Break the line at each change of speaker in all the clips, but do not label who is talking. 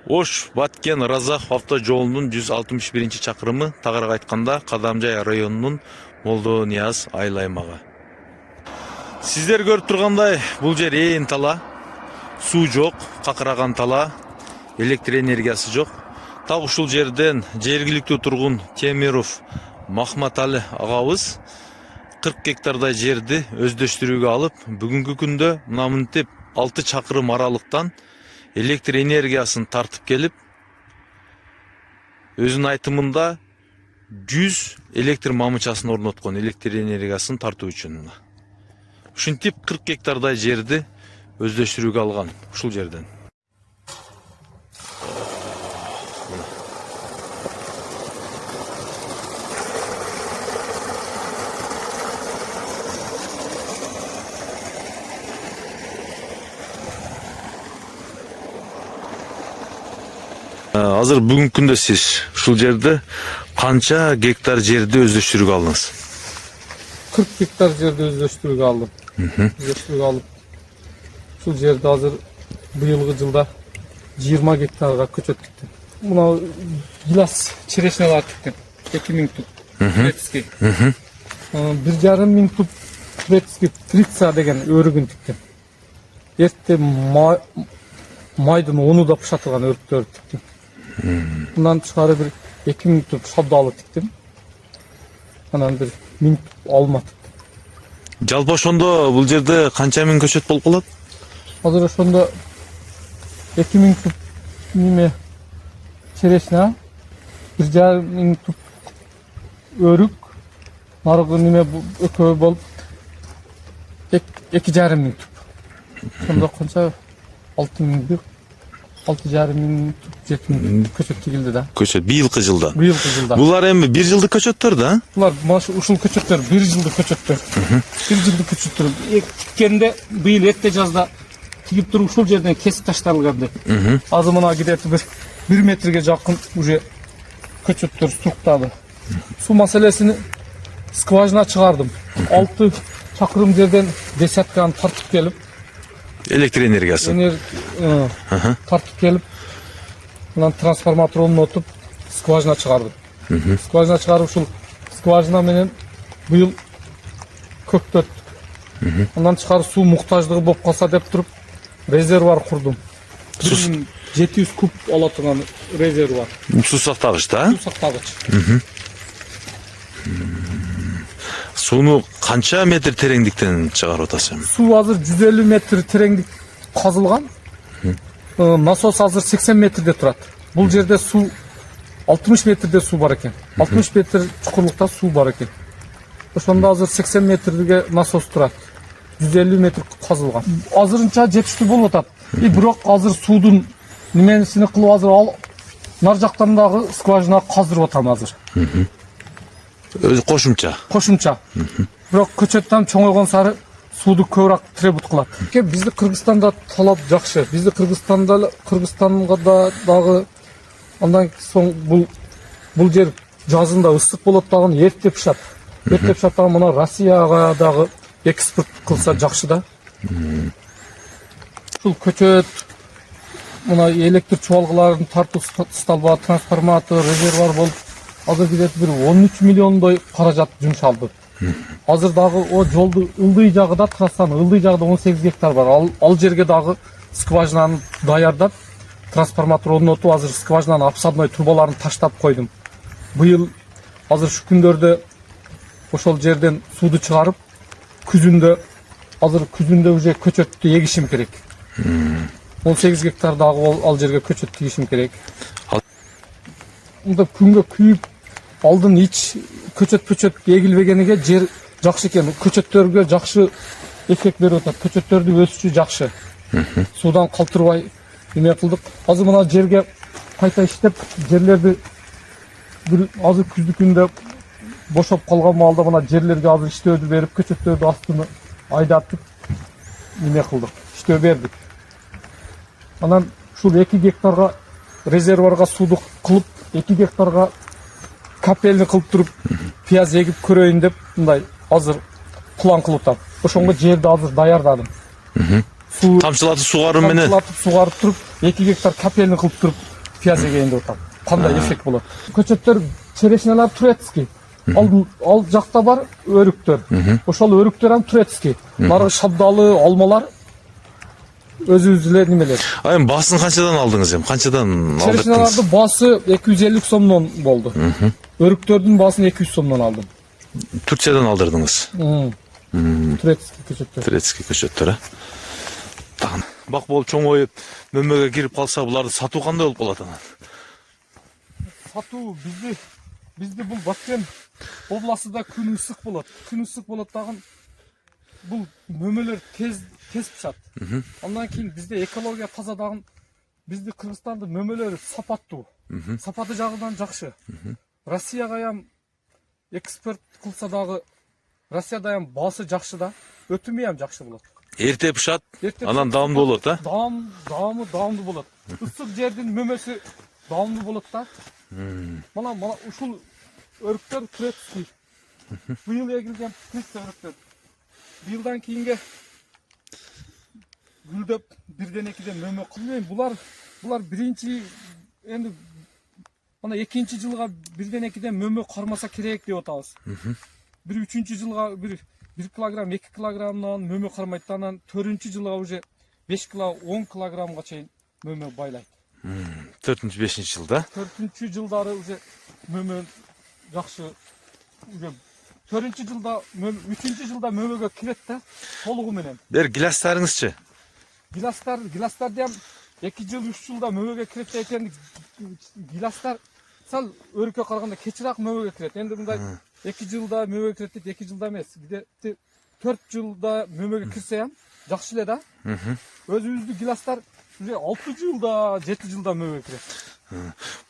Ош Баткен Разах автожолунун 161-чакырымы, тагыраак айтканда Кадамжай районунун Молдо Нияз айыл аймагы. Сиздер көрүп тургандай, бул жер ээн тала, суу жок, какыраган тала, электр энергиясы жок. Так ушул жерден жергиликтүү тургун Темиров Махматали агабыз 40 гектардай жерди өздөштүрүүгө алып, бүгүнкү күндө мына мынтип 6 чакырым аралыктан электр энергиясын тартып келип, өзүнүн айтымында 100 электр мамычасын орноткон, электр энергиясын тартуу үчүн. Ушинтип 40 гектардай жерди өздөштүрүүгө алган ушул жерден. Азыр бүгүнкү күндө сиз ушул жерде канча гектар жерди өздөштүрүүгө алдыңыз?
40 гектар жерди өздөштүрүүгө алдым. Өздөштүрүүгө алып, ушул жерди азыр быйылгы жылда 20 гектарга көчөт тиктим. Мына гилас черешнялар тиктим. 2000 туп турецкий. 1,5 миң туп турецкий трица деген өрүгүн тиктим. Эрте майдын ону да пышатылган өрүктөрдү тиктим. Мындан тышкары бир 2000 туп шабдалы тиктим. Анан бир 1000 туп алма тиктим.
Жалпы ошондо бул жерде канча миң көчөт болуп калат?
Азыр ошондо 2000 туп неме черешня, 1,5 миң туп өрүк, нарыгы неме экөө болуп 2,5 миң туп. Ошондо канча 6,5 миң туп, 7 миң көчөт тигилди да.
Көчөт быйылкы жылда.
Быйылкы жылда.
Булар эми 1 жылдык көчөттөр да?
Булар ушул көчөттөр 1 жылдык көчөттөр. 1 жылдык көчөттөр. Тиккенде быйыл эрте жазда тигип туруп ушул жерден кесип ташталган. Азыр мына где-то 1 метрге жакын уже көчөттөр структады. Суу маселесини скважина чыгардым. 6 чакырым жерден десятканы тартып келип,
Электр энергиясы.
Тартып келип, мына трансформатор орнотуп, скважина чыгардым. Скважина чыгарып, ушул скважина менен быйыл көктөттүк. Андан тышкары суу муктаждыгы болуп калса деп туруп, резервуар курдум. 700 куб ала турган резервуар.
Суу сактагыч да?
Суу сактагыч.
Сууну канча метр тереңдиктен чыгарып атасың?
Суу азыр 150 метр тереңдик казылган. Насос азыр 80 метрде турат. Бул жерде суу 60 метрде суу бар экен. 60 метр чукурлукта суу бар экен. Ошондо азыр 80 метрге насос турат. 150 метр казылган. Азырынча жетиштүү болуп атат. Бирок азыр суудун немесини кылып азыр нар жактан дагы скважина каздырып атам азыр. Кошумча. Бирок көчөттөн чоңойгон сары сууду көбүрөөк требут кылат. Бизди Кыргызстанда талап жакшы. Бизди Кыргызстанга дагы андан соң бул жер жазында ысык болот дагы эрте пышат. Эрте пышат дагы мына Россияга дагы экспорт кылса жакшы да. Ушул көчөт мына электр чубалгыларын тартуу столба, трансформатор, резервуар болуп азыр где-то бир 13 миллиондой каражат жумшалды. Азыр дагы о жолду ылдый жагында, трассанын ылдый жагында 18 гектар бар. Ал жерге дагы скважинаны даярдап, трансформатор орнотуп, азыр скважинанын обсадной трубаларын таштап койдум. Быйыл азыр шу күндөрдө ошол жерден сууду чыгарып, күзүндө уже көчөттү эгишим керек. 18 гектар дагы ал жерге көчөт тигишим керек. Мында күнгө күйүп алдын ич көчөт эгилбегениге жер жакшы экен. Көчөттөргө жакшы эффект берип атат. Көчөттөрдү өсүшү жакшы. Суудан калтырбай эме кылдык. Азыр мына жерге кайта иштеп, жерлерди бир азыр күздү күндө бошоп калган маалда мына жерлерге азыр иштөөдү берип, көчөттөрдү астына айдатып эме кылдык. Иштөө бердик. Анан ушул 2 гектарга резервуарга сууду кылып, 2 гектарга капельни кылып туруп, пияз эгип көрөйүн деп мындай азыр план кылып атам. Ошонго жерди азыр даярдадым.
Тамчылатып сугаруу менен.
Тамчылатып сугарып туруп, 2 гектар капельни кылып туруп, пияз эгенде отам. Кандай эффект болот. Көчөттөр черешнялар турецкий. Ал жакта бар өрүктөр. Ошол өрүктөр ам турецкий. Нары шабдалы, алмалар өзүбүз эле немелер.
Эми баасын канчадан алдыңыз эми? Канчадан алдыңыз?
Черешнялардын баасы 250 сомдон болду. Өрүктөрдүн баасын 200 сомдон алдым.
Турциядан алдырдыңыз.
Турецкий көчөттөр.
Турецкий көчөттөр, Бак болуп чоңоюп, мөмөгө кирип калса, буларды сатуу кандай болуп калат анан?
Сатуу бизди бул Баткен областында күн ысык болот. Күн ысык болот дагы бул мөмөлөр тез пышат. Андан кийин бизде экология таза дагы бизди Кыргызстандын мөмөлөрү сапаттуу. Сапаты жагынан жакшы. Россияга ям экспорт кылса дагы Россияда ям баасы жакшы да, өтүмү ям жакшы болот.
Эрте пышат, анан даамдуу болот,
Даамдуу болот. Ысык жердин мөмөсү даамдуу болот да. Мана ушул өрүктөр турецкий. Быйыл эгилген өрүктөр. Быйылдан кийинге гүлдөп бирден экиден мөмө кылбайм. Булар биринчи эми мана экинчи жылга бирден экиден мөмө кармаса керек деп атабыз. Бир үчүнчү жылга бир 1 килограмм, 2 килограммдан мөмө кармайт, анан 4-чү жылга уже 5 кило, 10 килограммга чейин мөмө байлайт.
4-5 жылда?
4-чү жылдары уже мөмө жакшы. Уже 4-чү жылда, 3-чү жылда мөмөгө кирет да, толугу менен.
Бер гиластарыңызчы?
Гиластар дем 2 жыл, 3 жылда мөмөгө кирет экен. Гиластар сал өрүккө караганда кечирээк мөмөгө кирет. Энди мындай 2 жылда мөмөгө кирет дейт, 2 жылда эмес. 4 жылда мөмөгө кирсе ham жакшы эле да. Өзүбүздүн гиластар уже 6 жылда, 7 жылда мөмөгө кирет.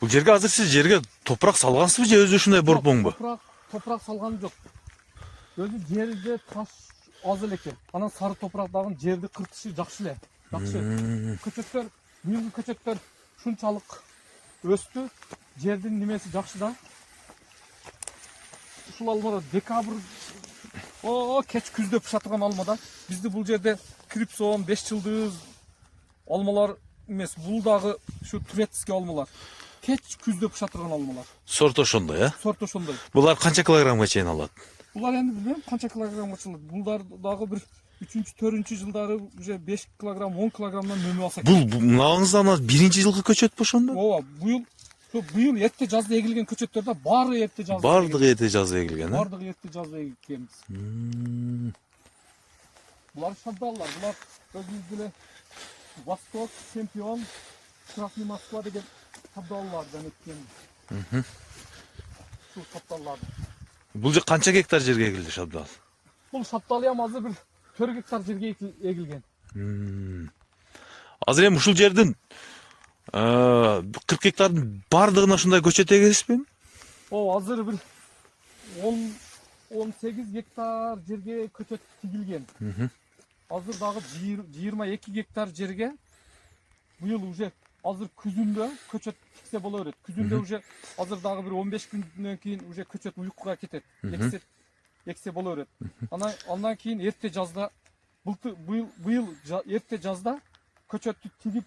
Бул жерге азыр сиз жерге топурак салгансызбы же өзү ушундай борпоңбу?
Топурак салган жок. Өзү жерде таш аз эле экен. Анан сары топурак дагы жерди кыртышы жакшы эле. Жакшы. Көчөттөр, быйылгы көчөттөр ушунчалык өстү. Жердин немеси жакшы да. Ушул алмада декабрь кеч күздө пышатырган алмада. Бизди бул жерде крипсон 5 жылдыз алмалар эмес, бул дагы ушу турецкий алмалар. Кеч күздө пышатырган алмалар.
Сорт ошондой,
Сорт ошондой.
Булар канча килограммга чейин алат?
Булар энди билбейм канча килограммга чейин. Булдар дагы бир 3-чү, 4-чү жылдары уже 5 килограмм, 10 килограммдан мөмө алса.
Бул мынабызда биринчи жылкы көчөт ошондо?
Ооба, быйыл эрте жазда эгилген көчөттөр да баары эрте жазда.
Бардыгы эрте жазда эгилген,
Бардыгы эрте жазда эгилгенбиз. Булар шабдаллар, булар өзүбүз эле Восток, Чемпион, Красный Москва деген шабдаллардан эккен. Ушул шабдаллар.
Бул же канча гектар жерге эгилди шабдал?
Бул шабдал ям азыр бир 4 гектар жерге эгилген.
Азыр эми ушул жердин 40 гектардын бардыгына ушундай көчөт эгесизби?
Азыр бир 18 гектар жерге көчөт тигилген. Азыр дагы 22 гектар жерге быйыл уже азыр күзүндө көчөт тиксе боло берет. Күзүндө уже азыр дагы бир 15 күндөн кийин уже көчөт уйкуга кетет. Эксе боло берет. Андан кийин эрте жазда быйыл эрте жазда көчөттү тигип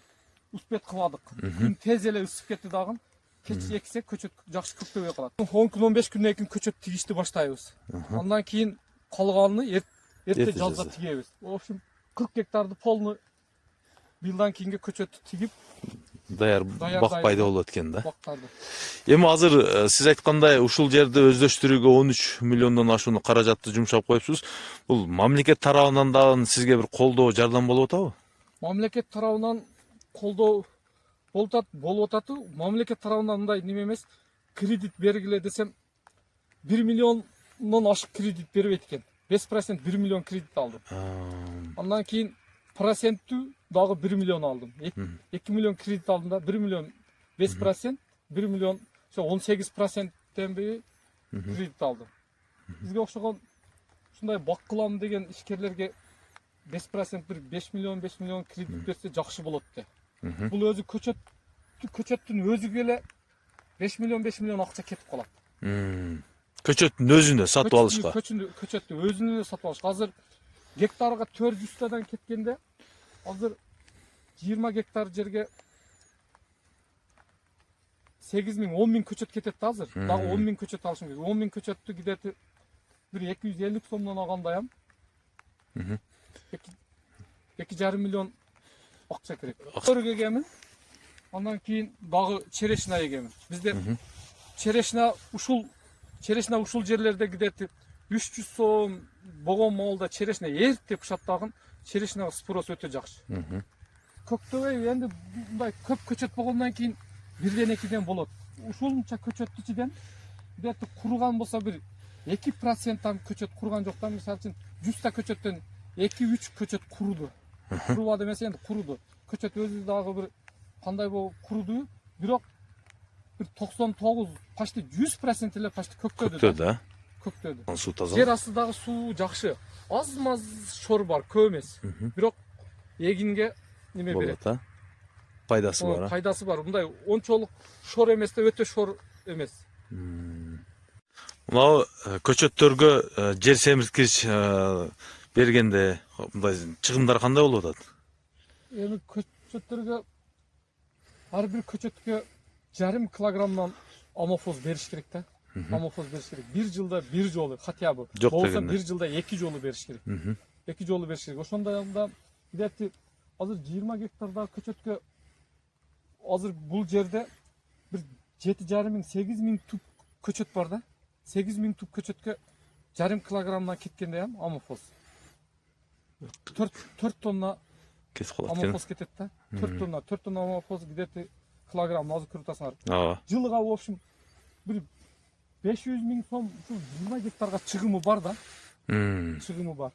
успет кылбадык. Күн тез эле ысып кетти дагы. Кеч эксе көчөт жакшы көктөбөй калат. 10 күн 15 күндөн кийин көчөт тигишти баштайбыз. Андан кийин калганын эрте жазда тигебиз. В общем 40 гектарды полный быйылдан кийинге көчөттү тигип
даяр бакпайда болот экен да.
Бактарды.
Эми азыр сиз айткандай ушул жерди өздөштүрүүгө 13 миллиондон ашууну каражатты жумшап коюпсуз. Бул мамлекет тарабынан дагы сизге бир колдоо, жардам болуп атабы?
Мамлекет тарабынан колдоо болуп атат. Мамлекет тарабынан мындай неме эмес, кредит бергиле десем 1 миллиондон ашык кредит бербейт экен. 5% 1 миллион кредит алдым. Андан кийин проценттүү дагы 1 миллион алдым. 2 миллион кредит алдым да 1 миллион 5%, 1 миллион 18%тен бери кредит алдым. Бизге окшогон ушундай бак кылам деген ишкерлерге 5% бир 5 миллион кредит берсе жакшы болот де. Бул өзү көчөттүн өзүгө эле 5 миллион акча кетип калат.
Көчөттүн өзүнө сатып алышка.
Көчөттү өзүнө сатып алышка. Азыр гектарга 400 тадан кеткенде азыр 20 гектар жерге 8.000 10.000 көчөт кетет да азыр. Дагы 10.000 көчөт алышым керек. 10.000 көчөттү кидети bir 250 сомдон алгандайам. 2,5 миллион акча керек. Төрөк эгемин. Андан кийин дагы черешня эгемин. Бизде черешня ушул жерлерде кидети 300 сом болгон маалда черешня эрте пышат дагы черешняга спрос өтө жакшы. Көктөбөй энди мындай көп көчөт болгондон кийин бирден экиден болот. Ушунча көчөттү ичиден кидети курган болсо bir 2% көчөт курган жок да. Мисалы үчүн 100 та көчөттөн 2-3 көчөт куруду. Курубады эмес, энди куруду. Көчөт өзү дагы bir кандай болуп куруду, бирок bir 99 почти 100% эле почти көктөдү да. Көктөдү.
Суу таза.
Жер астындагы суу жакшы. Аз-маз шор бар, көп эмес. Бирок эгинге неме берет.
Болот, пайдасы бар.
Пайдасы бар. Мындай ончолук шор эмес да, өтө шор эмес.
Мына көчөттөргө жер семирткич бергенде мындай чыгымдар кандай болуп атат?
Эми көчөттөргө ар бир көчөткө 1,5 килограммдан амофоз бериш керек да. Амофоз бериш керек. Bir жылда bir жолу хотя бы. Болсо bir жылда 2 жолу бериш керек. 2 жолу бериш керек. Ошондо кидети азыр 20 гектарда көчөткө азыр бул жерде bir 7,5-8.000 туп көчөт бар да. 8.000 туп көчөткө 1,5 килограммдан кеткенде амофоз 4 тонна
кетип калат.
Амофоз кетет да. 4 тонна амофоз кидети килограмм азыр көрүп
Ооба.
Жылга в общем bir 500.000 сом ушу 20 гектарга чыгымы бар да. Чыгымы бар.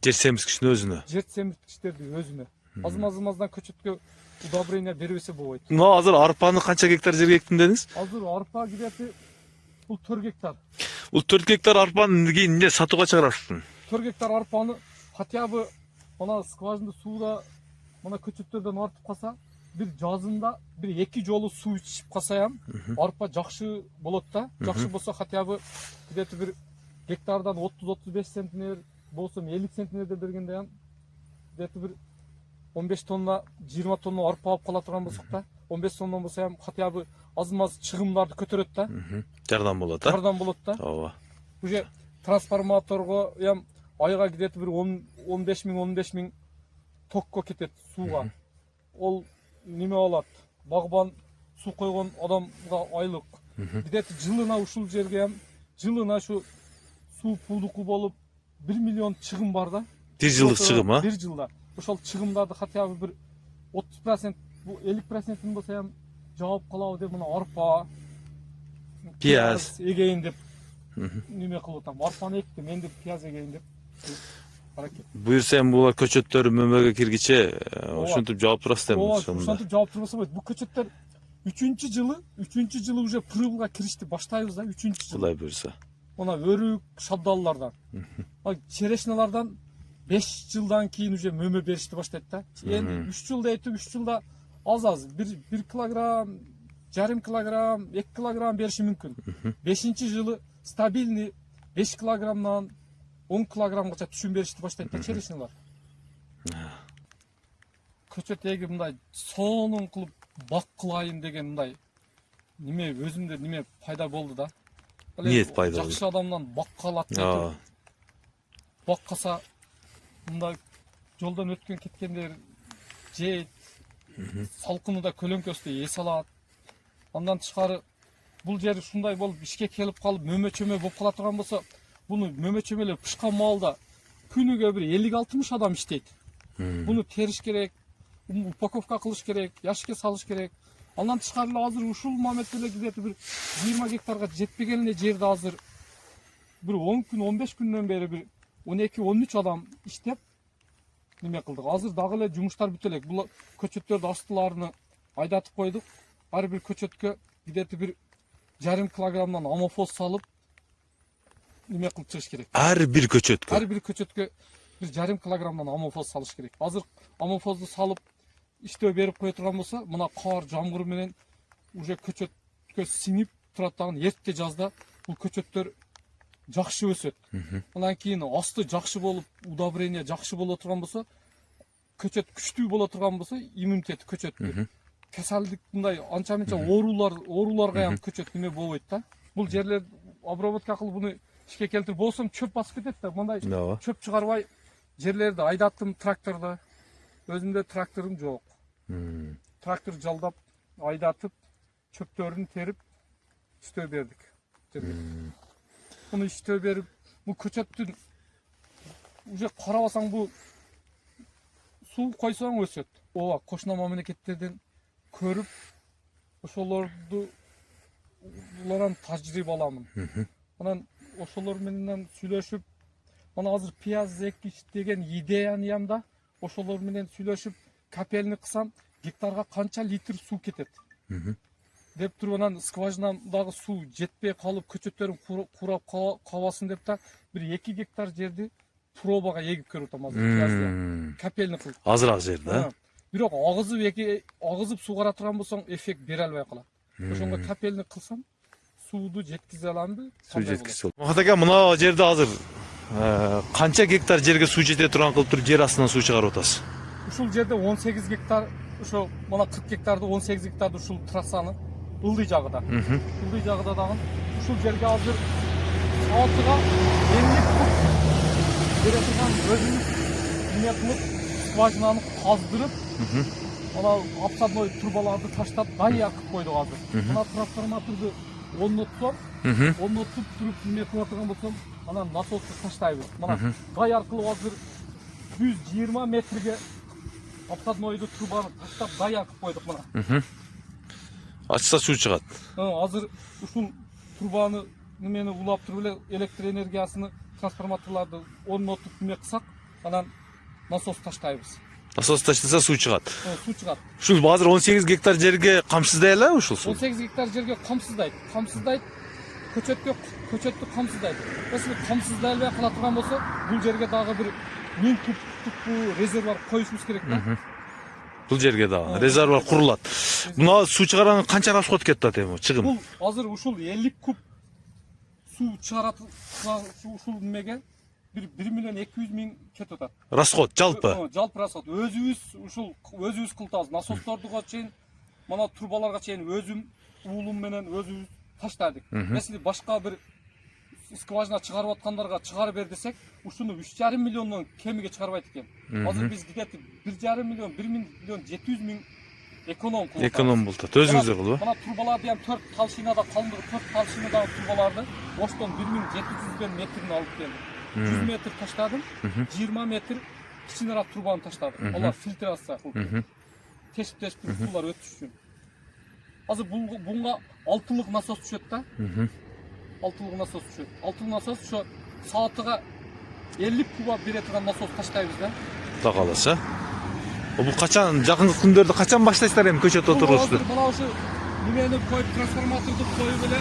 Жер семирткичтин өзүнө.
Жер семирткичтердин өзүнө. Азмаздан көчөткө удобрение бербесе болбойт.
Мына азыр арпаны канча гектар жерге эктим дедиңиз?
Азыр арпа кидети бул 4 гектар.
Бул 4 гектар арпаны кийин эмне сатууга чыгарасың?
4 гектар арпаны хотя бы мына скважина сууда мына көчөттөрдөн артып калса, bir жазында bir 2 жолу суу ичип калсаям, арпа жакшы болот да. Жакшы болсо хотя бы кидети bir гектардан 30-35 центнер болсо 50 центнерде бергенде кидети bir 15 тонна, 20 тонна арпа алып кала турган болсок да, 15 тоннадан болсо хотя бы аз-маз чыгымдарды көтөрөт да.
Жардам болот да.
Жардам болот да.
Ооба.
Уже трансформаторго айга кидети bir 15.000 токко кетет сууга. Ол неме алат? Багбан суу койгон адамга айлык. Кидети жылына ушул жерге жылына шу суу пулдуку болуп 1 миллион чыгым бар да.
1 жылдык чыгым, а?
1 жылда. Ошол чыгымдарды хотя бы bir 30%, bu 50%'ин болсо жаап калабы деп мына арпа,
пияз
эгейин деп неме кылып атам. Арпаны эктим, энди пияз эгейин деп.
Буюрса эми булар көчөттөр мөмөгө киргиче ушинтип жаап турасыз эми.
Ошентип жаап турбаса болот. Бул көчөттөр 3-жылы уже прыбылга киришти баштайбыз да, 3-жылы.
Кулай буюрса.
Мына өрүк, шабдаллардан. Черешналардан 5 жылдан кийин уже мөмө беришти баштайт да. Эми 3 жылда этип 3 жылда аз 1 килограмм, 1,5 килограмм, 2 килограмм бериши мүмкүн. 5-жылы стабильный 5 килограммдан 10 килограммга түшүм беришти баштайт да черешналар. Көчөт эгип мындай сонун кылып бак кылайын деген мындай неме өзүмдө неме пайда болду да.
Ниет пайда болду.
Жакшы адамдан бакка алат деп. Баккаса мындай жолдон өткөн кеткендер жейт. Салкынында көлөңкөстү эс алат. Андан тышкары бул жер ушундай болуп ишке келип калып мөмө-чөмө болуп кала турган болсо, буну мөмө-чөмөлөр пышкан маалда күнүгө bir 50-60 адам иштейт. Буну териш керек, упаковка кылыш керек, яшикке салыш керек. Андан тышкары азыр ушул моментте эле кидети bir 20 гектарга жетпеген эле жерде азыр bir 10 күн, 15 күндөн бери bir 12-13 адам иштеп неме кылдык. Азыр дагы эле жумуштар бүтө элек. Бул көчөттөрдүн астыларını айдатып койдук. Ар бир көчөткө кидети bir 1,5 килограммдан амофоз салып неме кылып чыгыш керек.
Ар бир көчөткө.
Ар бир көчөткө 1,5 килограммдан амофоз салыш керек. Азыр амофозду салып иштөө берип кое турган болсо, мына кар, жамгыр менен уже көчөткө сиңип турат дагы эрте жазда бул көчөттөр жакшы өсөт. Андан кийин асты жакшы болуп, удобрение жакшы боло турган болсо, көчөт күчтүү боло турган болсо, иммунитети көчөттү касалдык мындай анча мынча ооруларга ham көчөт неме болбойт да. Бул жерлер обработка кылып буну ишке келтирип болсом чөп басып кетет да. Мындай
Ооба.
чөп чыгарбай жерлерди айдаттым тракторду. Өзүмдө тракторум жок. Трактор жалдап айдатып чөптөрүн терип иштөө бердик. Буну иштөө берип бул көчөттүн уже карабасаң бул суу койсоң өсөт. Ооба, кошуна мамлекеттерден көрүп ошолорду булардан тажрыйба аламын. Анан ошолор менен сүйлөшүп, мына азыр пияз экиш деген идеяны да ошолор менен сүйлөшүп, капельни кылсам гектарга канча литр суу кетет. Деп туруп анан скважинадагы суу жетпей калып көчөттөрүм курап калбасын деп да бир 2 гектар жерди пробага эгип көрүп атам азыр пиязды. Капельни кылып.
Азыраак жерде.
Бирок агызып суугара турган болсоң эффект бере албай калат. Ошонго капельни кылсам сууду жеткизе аламбы?
Суу жеткизе. Махат ака, мына жерде азыр канча гектар жерге суу жете турган кылып туруп жер астынан суу чыгарып атасыз?
Ушул жерде 18 гектар, ошо мына 40 гектарды 18 гектарды ушул трассаны ылдый жагыда. Ылдый жагыда дагы ушул жерге азыр саатыга 50 куб бере турган өзүмүз эмне кылып скважинаны каздырып, ана обходной трубаларды таштап гай акып койдук азыр. Мына трансформаторду орнотуп туруп эмне кылып турган болсом, анан насосты таштайбыз. Мына гай аркылуу азыр 120 метрге обходнойду трубаны таштап гай акып койдук мына.
Ачса суу чыгат.
Азыр ушул трубаны немени улап туруп эле электр энергиясыны трансформаторларды орнотуп эме кылсак, анан насос таштайбыз.
Насос таштаса суу чыгат.
Суу чыгат.
Ушул азыр 18 гектар жерге камсыздай эле ушул суу?
18 гектар жерге камсыздайт. Көчөттү камсыздайт. Если камсыздай албай кала турган болсо, бул жерге дагы бир 1000 кубтук резервуар коюшубуз керек да.
Бул жерге дагы резервуар курулат. Мына суу чыгарган канча расход кетет эми, чыгым?
Бул азыр ушул 50 куб суу чыгарат ушул немеге бир 1 миллион 200 миң кетип атат.
Расход жалпы.
Жалпы расход. Өзүбүз кылтабыз. Насостордуга чейин, мана трубаларга чейин өзүм уулум менен өзүбүз таштадык. Если башка бир скважина чыгарып аткандарга чыгарып бер десек, ушуну 3,5 миллиондон кемиге чыгарбайт экен. Азыр биз где-то 1,5 миллион, 1 миллион 700 миң эконом кылып.
Эконом болот. Өзүңүздөр кылып.
Мана трубаларды ham 4 талшинада калындыгы 4 талшинадагы трубаларды оштон 1700 метрин алып келдим. 100 метр таштадым, 20 метр кичинерак трубаны таштадым. Алар фильтрация кылып. Тешип суулар өтүш үчүн. Азыр bunga 6-лык насос түшөт да. 6-лык насос түшөт. 6-лык насос ошо саатыга 50 куба бере турган насос таштайбыз да.
Кудай кааласа. Бул качан, жакынкы күндөрдө качан баштайсыздар эми көчөт отурушты?
Мына ошо немени коюп, трансформаторду коюп эле,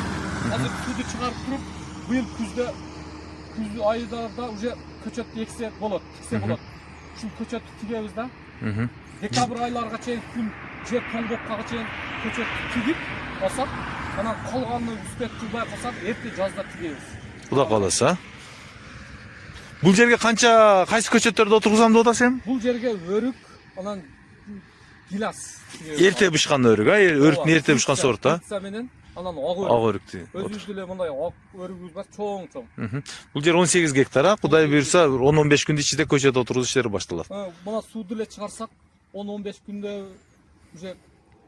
азыр сууду чыгарып туруп, быйыл күз айдарда уже көчөт эксе болот, тиксе болот. Ушул көчөттү тигебиз да. Декабрь айларга чейин күн жер тоңдоккага чейин көчөттү тигип алсак, анан калганын үстөп кылбай калсак, эрте жазда тигебиз.
Кудай кааласа. Бул жерге канча кайсы көчөттөрдү отургузам деп атасыз эми?
Бул жерге өрүк, анан гилас.
Эрте бышкан өрүк, өрүктүн эрте бышкан сорт,
менен анан ак
өрүктү.
Өзүбүздө эле мындай ак өрүгүбүз бар, чоң.
Бул жер 18 гектар, Кудай буйрса 10-15 күндүн ичинде көчөт отургуз иштери башталат.
Мына сууду эле чыгарсак, 10-15 күндө уже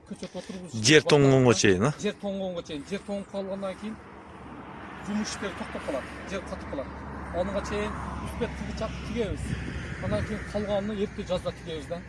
көчөт отургуз.
Жер тоңгонго чейин,
Жер тоңгонго чейин. Жер тоңуп калгандан кийин жумуш иштери токтоп калат, жер катып калат. Анга чейин үстөп тигичак тигебиз. Андан кийин калганын эрте жазда тигебиз да.